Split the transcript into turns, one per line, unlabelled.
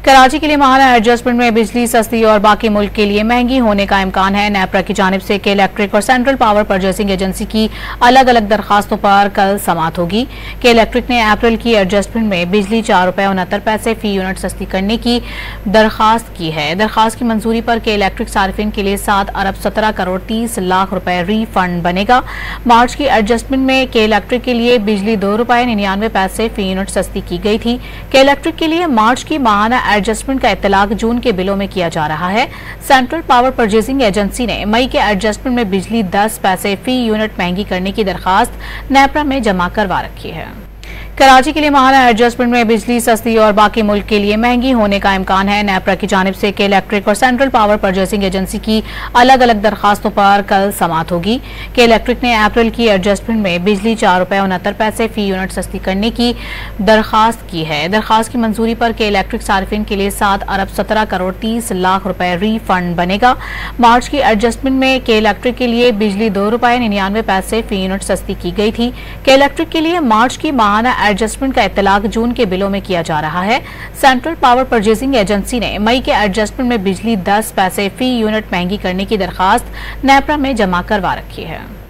कराची के लिए माहाना एडजस्टमेंट में बिजली सस्ती और बाकी मुल्क के लिए महंगी होने का इम्कान है। नेपरा की जानिब से के इलेक्ट्रिक और सेंट्रल पावर परचेसिंग एजेंसी की अलग अलग दरखास्तों पर कल समाअत होगी। के इलेक्ट्रिक ने अप्रैल की एडजस्टमेंट में बिजली ₹4.69 फी यूनिट सस्ती करने की दरखास्त की है। दरखास्त की मंजूरी पर के इलेक्ट्रिक सार्फिन के लिए 7 अरब 17 करोड़ 30 लाख रुपए रीफंड बनेगा। मार्च की एडजस्टमेंट में के इलेक्ट्रिक के लिए बिजली ₹2.99 फी यूनिट सस्ती की गई थी। के इलेक्ट्रिक के लिए मार्च की माहाना एडजस्टमेंट का इत्तलाक जून के बिलों में किया जा रहा है। सेंट्रल पावर परचेसिंग एजेंसी ने मई के एडजस्टमेंट में बिजली 10 पैसे फी यूनिट महंगी करने की दरखास्त नेपरा में जमा करवा रखी है। कराची के लिए माहाना एडजस्टमेंट में बिजली सस्ती और बाकी मुल्क के लिए महंगी होने का इम्कान है। नेपरा की जानिब से के इलेक्ट्रिक और सेंट्रल पावर परचेसिंग एजेंसी की अलग अलग दरखास्तों पर कल समाअत होगी। के इलेक्ट्रिक ने अप्रैल की एडजस्टमेंट में बिजली ₹4.69 फी यूनिट सस्ती करने की दरखास्त की है। दरखास्त की मंजूरी पर के इलेक्ट्रिक सार्फिन के लिए 7 अरब 17 करोड़ 30 लाख रुपए रीफंड बनेगा। मार्च की एडजस्टमेंट में के इलेक्ट्रिक के लिए बिजली ₹2.99 फी यूनिट सस्ती की गई थी। के इलेक्ट्रिक के लिए मार्च की माहाना एडजस्टमेंट का इत्तलाक जून के बिलों में किया जा रहा है। सेंट्रल पावर परचेसिंग एजेंसी ने मई के एडजस्टमेंट में बिजली 10 पैसे फी यूनिट महंगी करने की दरखास्त नेपरा में जमा करवा रखी है।